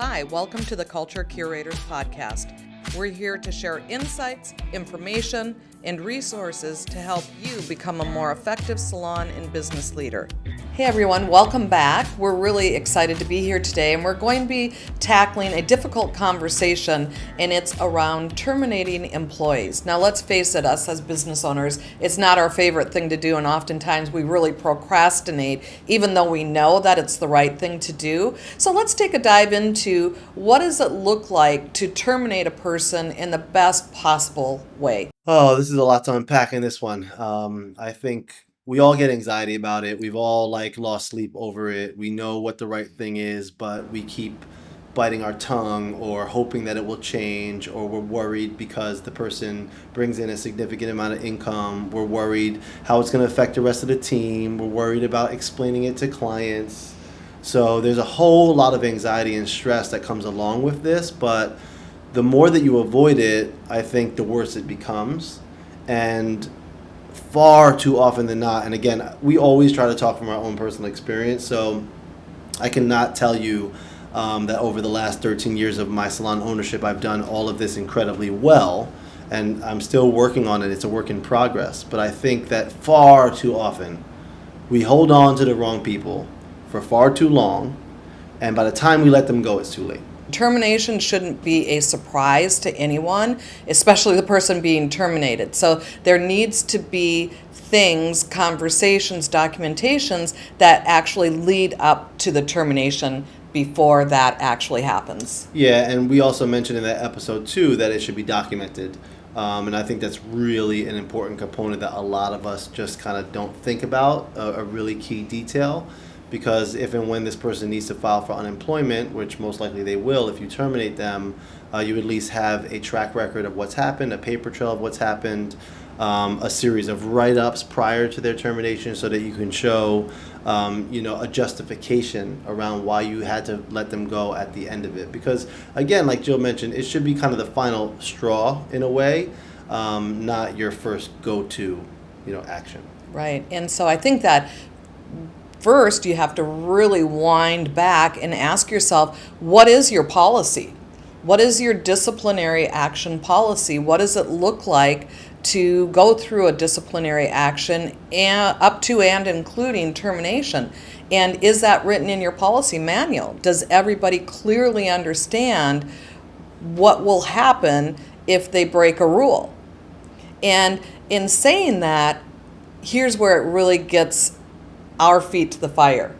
Hi, welcome to the Culture Curators Podcast. We're here to share insights, information, and resources to help you become a more effective salon and business leader. Hey everyone, welcome back. We're really excited to be here today, and we're going to be tackling a difficult conversation, and it's around terminating employees. Now let's face it, us as business owners, it's not our favorite thing to do, and oftentimes we really procrastinate even though we know that it's the right thing to do. So let's take a dive into what does it look like to terminate a person in the best possible way. Oh, this is a lot to unpack in this one. I think we all get anxiety about it. We've all lost sleep over it. We know what the right thing is, but we keep biting our tongue or hoping that it will change, or we're worried because the person brings in a significant amount of income. We're worried how it's going to affect the rest of the team. We're worried about explaining it to clients. So there's a whole lot of anxiety and stress that comes along with this, but the more that you avoid it, I think the worse it becomes. And far too often than not, and again, we always try to talk from our own personal experience, so I cannot tell you that over the last 13 years of my salon ownership, I've done all of this incredibly well, and I'm still working on it. It's a work in progress. But I think that far too often, we hold on to the wrong people for far too long, and by the time we let them go, it's too late. Termination shouldn't be a surprise to anyone, especially the person being terminated. So there needs to be things, conversations, documentations that actually lead up to the termination before that actually happens. Yeah, and we also mentioned in that episode too that it should be documented. And I think that's really an important component that a lot of us just kind of don't think about, a really key detail. Because if and when this person needs to file for unemployment, which most likely they will if you terminate them, you at least have a track record of what's happened, a paper trail of what's happened, a series of write-ups prior to their termination so that you can show a justification around why you had to let them go at the end of it. Because again, like Jill mentioned, it should be kind of the final straw in a way, not your first go-to action. Right. And so I think that first, you have to really wind back and ask yourself, what is your policy? What is your disciplinary action policy? What does it look like to go through a disciplinary action and up to and including termination? And is that written in your policy manual? Does everybody clearly understand what will happen if they break a rule? And in saying that, here's where it really gets our feet to the fire.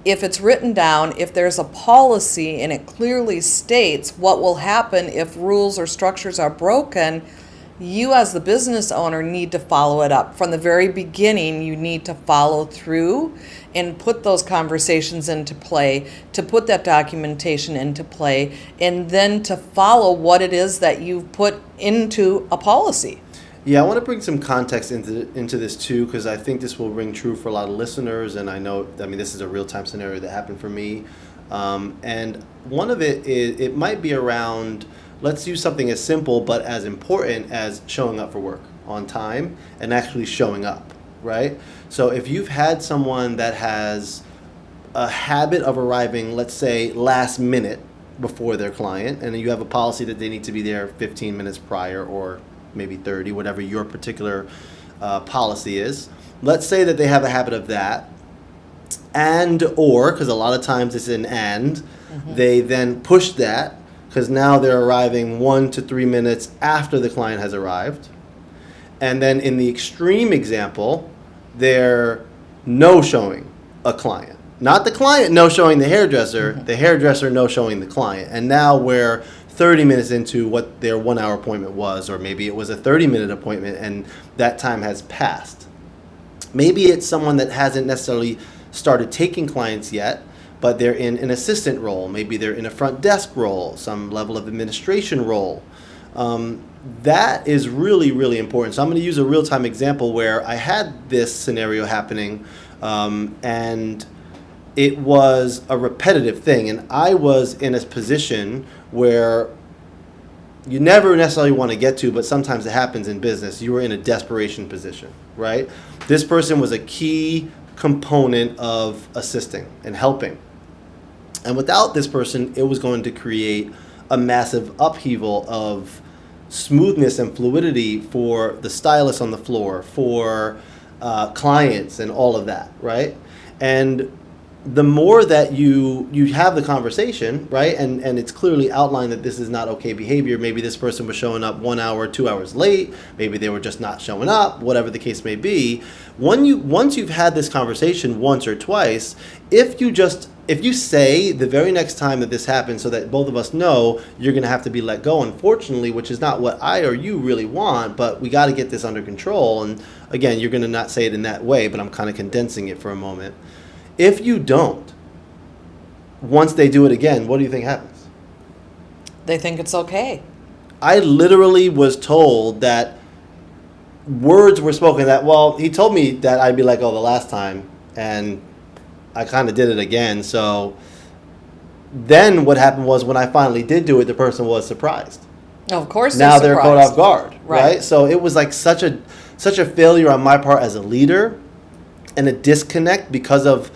If it's written down, if there's a policy and it clearly states what will happen if rules or structures are broken, you as the business owner need to follow it up. From the very beginning, you need to follow through and put those conversations into play, to put that documentation into play, and then to follow what it is that you've put into a policy. Yeah, I want to bring some context into this too, because I think this will ring true for a lot of listeners, and this is a real-time scenario that happened for me. And one of it is, it might be around, let's use something as simple but as important as showing up for work on time and actually showing up, right? So if you've had someone that has a habit of arriving, let's say, last minute before their client, and you have a policy that they need to be there 15 minutes prior or maybe 30, whatever your particular policy is. Let's say that they have a habit of that, or, because a lot of times it's an and, they then push that, because now they're arriving 1 to 3 minutes after the client has arrived. And then in the extreme example, they're no-showing a client. Not the client no-showing the hairdresser, the hairdresser no-showing the client. And now we're 30 minutes into what their 1 hour appointment was, or maybe it was a 30-minute appointment and that time has passed. Maybe it's someone that hasn't necessarily started taking clients yet, but they're in an assistant role. Maybe they're in a front desk role, some level of administration role. That is really, really important. So I'm going to use a real-time example where I had this scenario happening, and it was a repetitive thing. And I was in a position where you never necessarily want to get to, but sometimes it happens in business. You were in a desperation position, right? This person was a key component of assisting and helping. And without this person, it was going to create a massive upheaval of smoothness and fluidity for the stylist on the floor, for clients, and all of that, right? And the more that you have the conversation, right, and it's clearly outlined that this is not okay behavior. Maybe this person was showing up 1 hour, 2 hours late. Maybe they were just not showing up. Whatever the case may be, once you've had this conversation once or twice, if you say the very next time that this happens, so that both of us know you're going to have to be let go, unfortunately, which is not what I or you really want, but we got to get this under control. And again, you're going to not say it in that way, but I'm kind of condensing it for a moment. If you don't, once they do it again, what do you think happens? They think it's okay. I literally was told that words were spoken that, well, he told me that I'd be let go the last time, and I kind of did it again. So then what happened was, when I finally did do it, the person was surprised. Of course, Now they're caught off guard, Right. right? So it was like such a failure on my part as a leader, and a disconnect because of,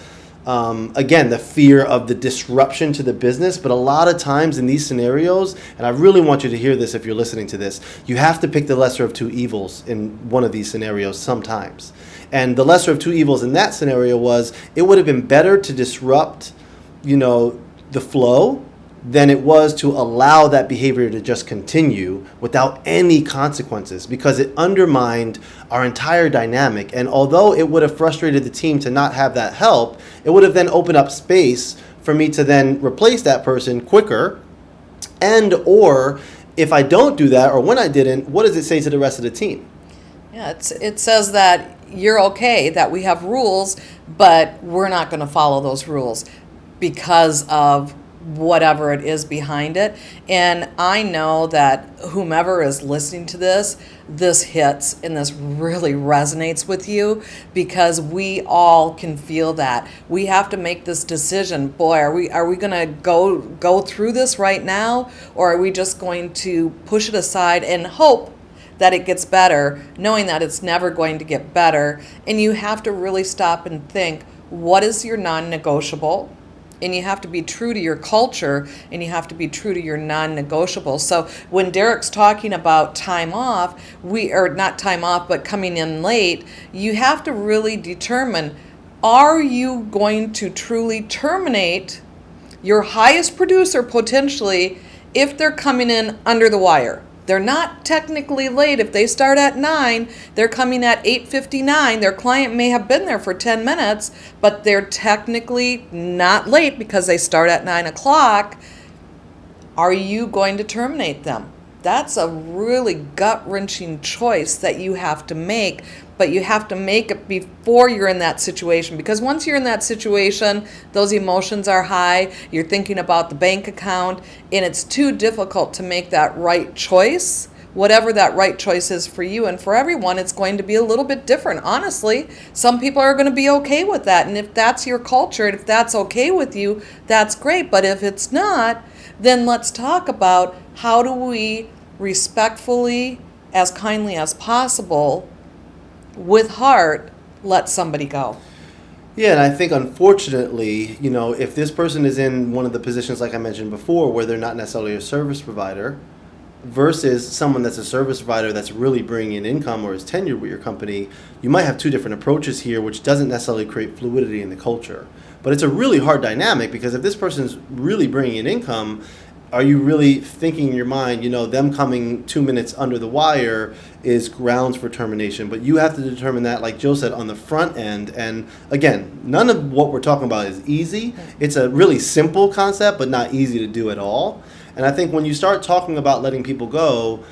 again, the fear of the disruption to the business. But a lot of times in these scenarios, and I really want you to hear this if you're listening to this, you have to pick the lesser of two evils in one of these scenarios sometimes. And the lesser of two evils in that scenario was, it would have been better to disrupt, the flow than it was to allow that behavior to just continue without any consequences, because it undermined our entire dynamic. And although it would have frustrated the team to not have that help, it would have then opened up space for me to then replace that person quicker. And or if I don't do that, or when I didn't, what does it say to the rest of the team? Yeah, it says that you're okay, that we have rules, but we're not going to follow those rules because of whatever it is behind it. And I know that whomever is listening to this hits and this really resonates with you, because we all can feel that. We have to make this decision. Boy, are we going to go through this right now, or are we just going to push it aside and hope that it gets better, knowing that it's never going to get better? And you have to really stop and think, what is your non-negotiable? And you have to be true to your culture, and you have to be true to your non-negotiables. So when Derek's talking about time off, not time off, but coming in late, you have to really determine, are you going to truly terminate your highest producer potentially if they're coming in under the wire? They're not technically late. If they start at 9, they're coming at 8:59. Their client may have been there for 10 minutes, but they're technically not late because they start at 9 o'clock. Are you going to terminate them? That's a really gut-wrenching choice that you have to make, but you have to make it before you're in that situation, because once you're in that situation, those emotions are high, you're thinking about the bank account, and it's too difficult to make that right choice. Whatever that right choice is for you, and for everyone, it's going to be a little bit different. Honestly, some people are going to be okay with that, and if that's your culture, and if that's okay with you, that's great. But if it's not, then let's talk about, how do we respectfully, as kindly as possible, with heart, let somebody go. Yeah, and I think, unfortunately, if this person is in one of the positions like I mentioned before, where they're not necessarily a service provider, versus someone that's a service provider that's really bringing in income or is tenured with your company, you might have two different approaches here, which doesn't necessarily create fluidity in the culture. But it's a really hard dynamic, because if this person's really bringing in income, are you really thinking in your mind, them coming 2 minutes under the wire is grounds for termination? But you have to determine that, like Joe said, on the front end. And again, none of what we're talking about is easy. It's a really simple concept, but not easy to do at all. And I think when you start talking about letting people go,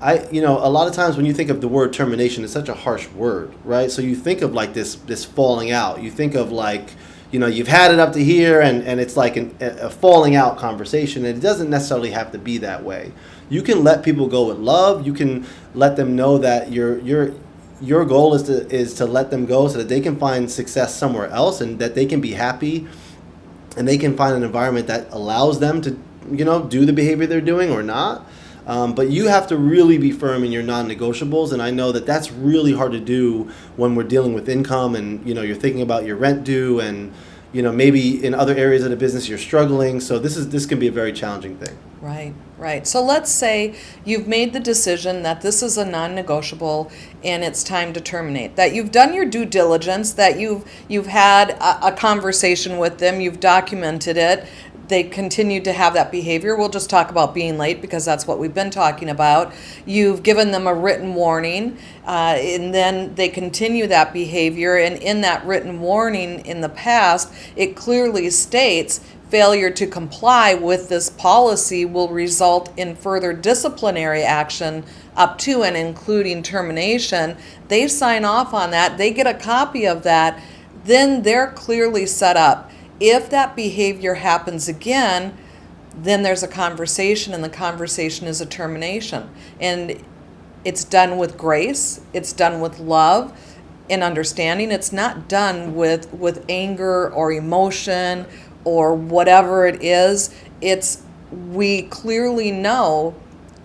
a lot of times when you think of the word termination, it's such a harsh word, right? So you think of like this falling out. You think of like, you've had it up to here, and it's like a falling out conversation. And it doesn't necessarily have to be that way. You can let people go with love. You can let them know that your goal is to let them go so that they can find success somewhere else, and that they can be happy, and they can find an environment that allows them to do the behavior they're doing or not. But you have to really be firm in your non-negotiables, and I know that that's really hard to do when we're dealing with income, and you're thinking about your rent due, and maybe in other areas of the business you're struggling. So this can be a very challenging thing. Right, right. So let's say you've made the decision that this is a non-negotiable and it's time to terminate. That you've done your due diligence, that you've had a conversation with them, you've documented it. They continue to have that behavior. We'll just talk about being late because that's what we've been talking about. You've given them a written warning, and then they continue that behavior. And in that written warning in the past, it clearly states failure to comply with this policy will result in further disciplinary action up to and including termination. They sign off on that. They get a copy of that. Then they're clearly set up. If that behavior happens again, then there's a conversation, and the conversation is a termination. And it's done with grace, it's done with love and understanding. It's not done with anger or emotion or whatever it is. We clearly know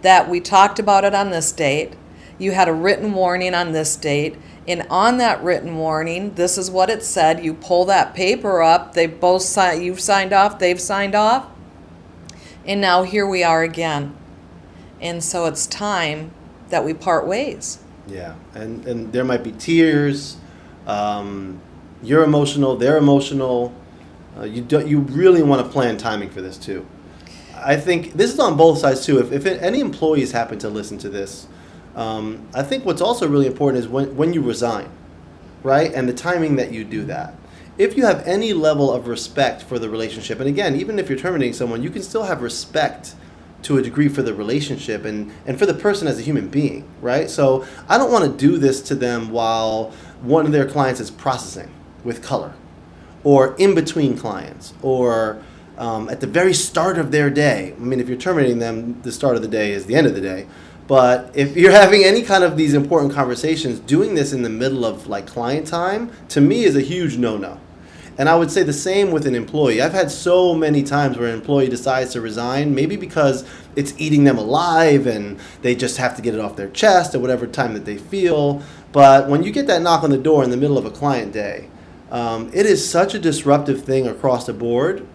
that we talked about it on this date. You had a written warning on this date. And on that written warning, this is what it said. You pull that paper up. They both signed. You've signed off. They've signed off. And now here we are again. And so it's time that we part ways. Yeah, and there might be tears. You're emotional. They're emotional. You really want to plan timing for this too. I think this is on both sides too. If any employees happen to listen to this, I think what's also really important is when you resign, right? And the timing that you do that. If you have any level of respect for the relationship, and again, even if you're terminating someone, you can still have respect to a degree for the relationship and for the person as a human being, right? So I don't want to do this to them while one of their clients is processing with color, or in between clients, or at the very start of their day. I mean, if you're terminating them, the start of the day is the end of the day. But if you're having any kind of these important conversations, doing this in the middle of like client time, to me is a huge no-no. And I would say the same with an employee. I've had so many times where an employee decides to resign, maybe because it's eating them alive and they just have to get it off their chest at whatever time that they feel. But when you get that knock on the door in the middle of a client day, it is such a disruptive thing across the board.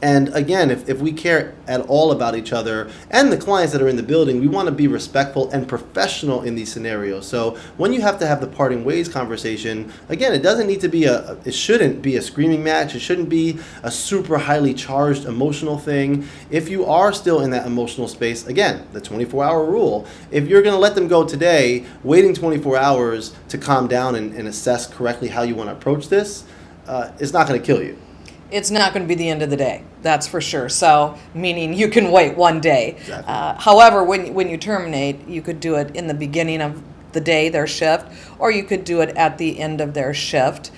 And again, if we care at all about each other and the clients that are in the building, we want to be respectful and professional in these scenarios. So when you have to have the parting ways conversation, again, it doesn't need to be it shouldn't be a screaming match. It shouldn't be a super highly charged emotional thing. If you are still in that emotional space, again, the 24-hour rule, if you're going to let them go today, waiting 24 hours to calm down and assess correctly how you want to approach this, is not going to kill you. It's not going to be the end of the day, that's for sure. So, meaning you can wait one day. Exactly. However, when you terminate, you could do it in the beginning of the day, their shift, or you could do it at the end of their shift.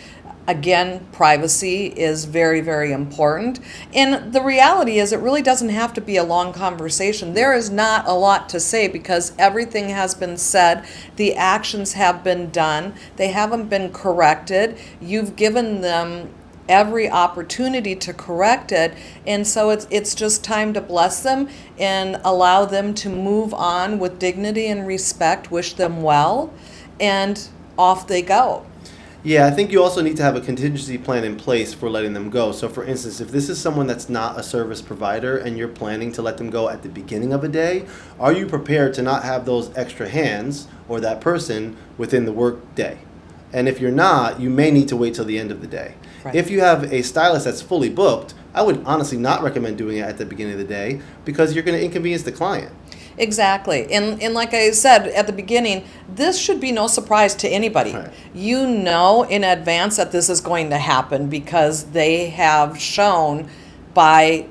Again, privacy is very, very important. And the reality is it really doesn't have to be a long conversation. There is not a lot to say because everything has been said. The actions have been done. They haven't been corrected. You've given them every opportunity to correct it, and so it's just time to bless them and allow them to move on with dignity and respect, wish them well, and off they go. Yeah, I think you also need to have a contingency plan in place for letting them go. So for instance, if this is someone that's not a service provider and you're planning to let them go at the beginning of a day, are you prepared to not have those extra hands or that person within the work day? And if you're not, you may need to wait till the end of the day. Right. If you have a stylist that's fully booked, I would honestly not recommend doing it at the beginning of the day because you're going to inconvenience the client. Exactly. And like I said at the beginning, this should be no surprise to anybody. Right. You know in advance that this is going to happen because they have shown by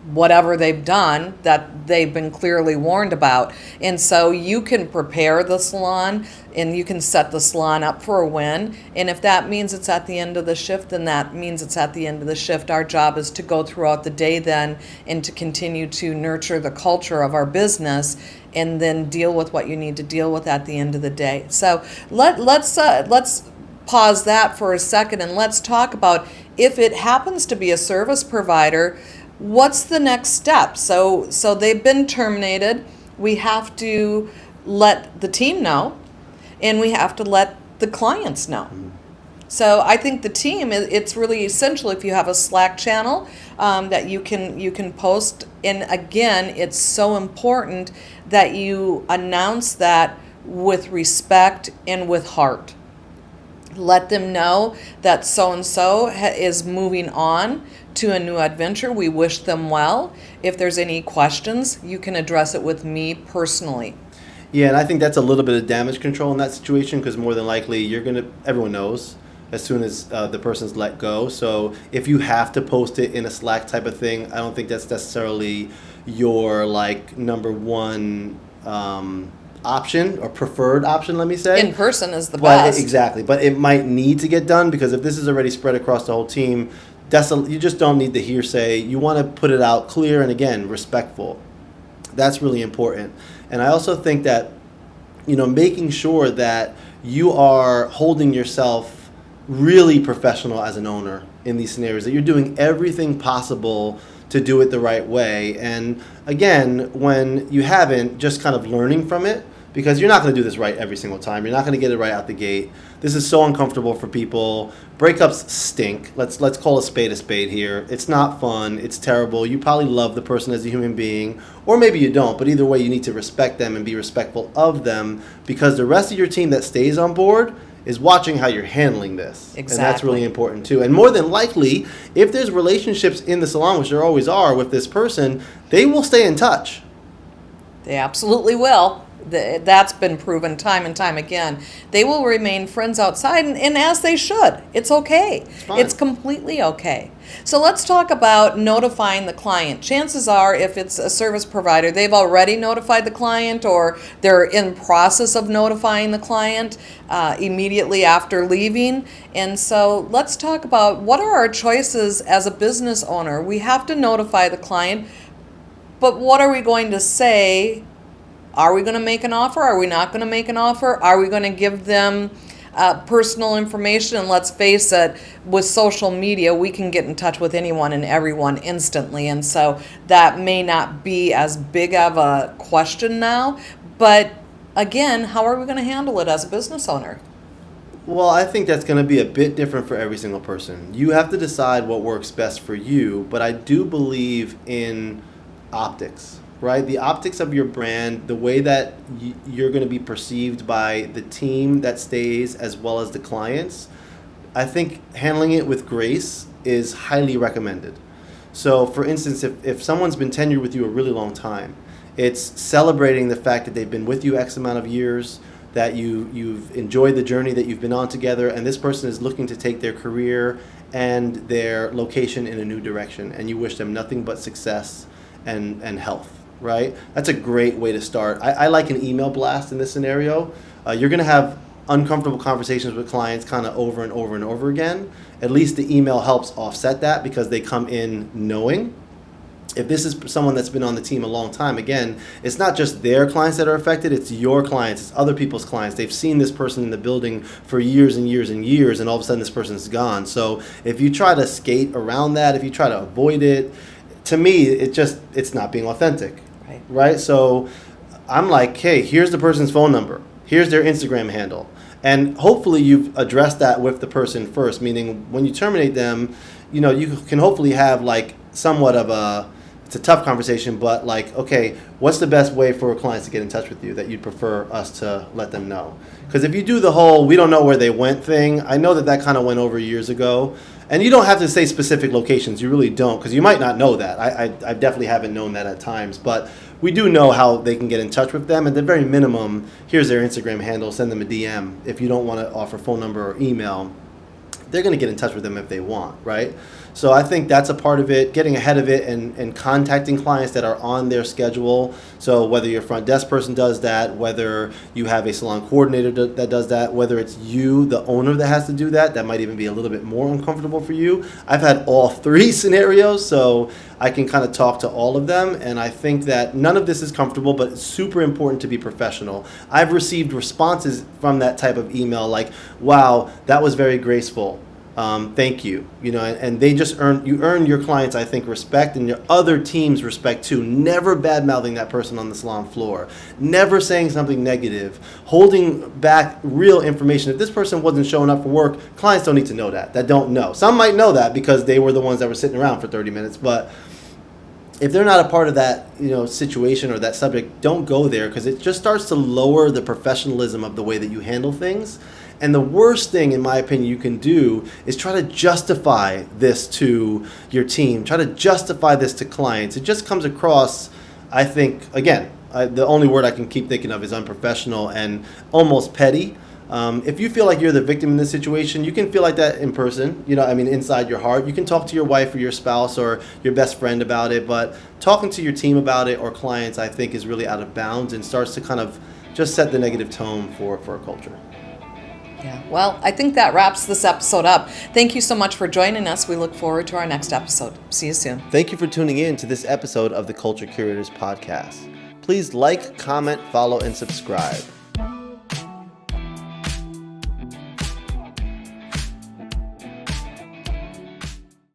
whatever they've done that they've been clearly warned about. And so you can prepare the salon and you can set the salon up for a win. And if that means it's at the end of the shift, then that means it's at the end of the shift. Our job is to go throughout the day then and to continue to nurture the culture of our business and then deal with what you need to deal with at the end of the day. So let's pause that for a second and let's talk about if it happens to be a service provider, what's the next step? So they've been terminated. We have to let the team know, and we have to let the clients know. So I think the team, it's really essential if you have a Slack channel that you can post. And again, it's so important that you announce that with respect and with heart. Let them know that so-and-so is moving on to a new adventure. We wish them well. If there's any questions, you can address it with me personally. Yeah, and I think that's a little bit of damage control in that situation, because more than likely everyone knows as soon as the person's let go. So if you have to post it in a Slack type of thing, I don't think that's necessarily your like number one option or preferred option, let me say. In person is the best. Exactly, but it might need to get done, because if this is already spread across the whole team, you just don't need the hearsay. You want to put it out clear and, again, respectful. That's really important. And I also think that, making sure that you are holding yourself really professional as an owner in these scenarios, that you're doing everything possible to do it the right way. And again, when you haven't, just kind of learning from it, because you're not going to do this right every single time. You're not going to get it right out the gate. This is so uncomfortable for people. Breakups stink. Let's call a spade here. It's not fun. It's terrible. You probably love the person as a human being, or maybe you don't, but either way, you need to respect them and be respectful of them, because the rest of your team that stays on board is watching how you're handling this. Exactly. And that's really important too. And more than likely, if there's relationships in the salon, which there always are with this person, they will stay in touch. They absolutely will. That's been proven time and time again. They will remain friends outside, and as they should. It's okay. It's completely okay. So let's talk about notifying the client. Chances are, if it's a service provider, they've already notified the client, or they're in process of notifying the client immediately after leaving. And so let's talk about what are our choices as a business owner. We have to notify the client, but what are we going to say? Are we going to make an offer? Are we not going to make an offer? Are we going to give them personal information? And let's face it, with social media, we can get in touch with anyone and everyone instantly. And so that may not be as big of a question now. But again, how are we going to handle it as a business owner? Well, I think that's going to be a bit different for every single person. You have to decide what works best for you, but I do believe in optics. Right? The optics of your brand, the way that you're going to be perceived by the team that stays as well as the clients, I think handling it with grace is highly recommended. So, for instance, if someone's been tenured with you a really long time, it's celebrating the fact that they've been with you X amount of years, that you've enjoyed the journey that you've been on together, and this person is looking to take their career and their location in a new direction, and you wish them nothing but success and health. Right? That's a great way to start. I like an email blast in this scenario. You're going to have uncomfortable conversations with clients kind of over and over and over again. At least the email helps offset that, because they come in knowing. If this is someone that's been on the team a long time, again, it's not just their clients that are affected, it's your clients, it's other people's clients. They've seen this person in the building for years and years and years, and all of a sudden this person's gone. So if you try to skate around that, if you try to avoid it, to me, it's not being authentic. Right? So I'm like, hey, here's the person's phone number. Here's their Instagram handle. And hopefully you've addressed that with the person first, meaning when you terminate them, you can hopefully have like somewhat of it's a tough conversation, but like, okay, what's the best way for clients to get in touch with you that you'd prefer us to let them know? Because if you do the whole we don't know where they went thing, I know that kind of went over years ago. And you don't have to say specific locations. You really don't, because you might not know that. I definitely haven't known that at times. But we do know how they can get in touch with them. At the very minimum, here's their Instagram handle. Send them a DM. If you don't want to offer phone number or email, they're going to get in touch with them if they want, right? So I think that's a part of it, getting ahead of it and contacting clients that are on their schedule. So whether your front desk person does that, whether you have a salon coordinator that does that, whether it's you, the owner, that has to do that, that might even be a little bit more uncomfortable for you. I've had all three scenarios, so I can kind of talk to all of them. And I think that none of this is comfortable, but it's super important to be professional. I've received responses from that type of email like, wow, that was very graceful. Thank you. And they just earn your clients, I think, respect, and your other team's respect too. Never bad mouthing that person on the salon floor. Never saying something negative. Holding back real information. If this person wasn't showing up for work, clients don't need to know that don't know. Some might know that because they were the ones that were sitting around for 30 minutes, but if they're not a part of that, situation or that subject, don't go there, because it just starts to lower the professionalism of the way that you handle things. And the worst thing, in my opinion, you can do is try to justify this to your team, try to justify this to clients. It just comes across, I think, again, the only word I can keep thinking of is unprofessional and almost petty. If you feel like you're the victim in this situation, you can feel like that in person, inside your heart. You can talk to your wife or your spouse or your best friend about it, but talking to your team about it or clients, I think, is really out of bounds and starts to kind of just set the negative tone for a culture. Yeah, well, I think that wraps this episode up. Thank you so much for joining us. We look forward to our next episode. See you soon. Thank you for tuning in to this episode of the Culture Curators Podcast. Please like, comment, follow, and subscribe.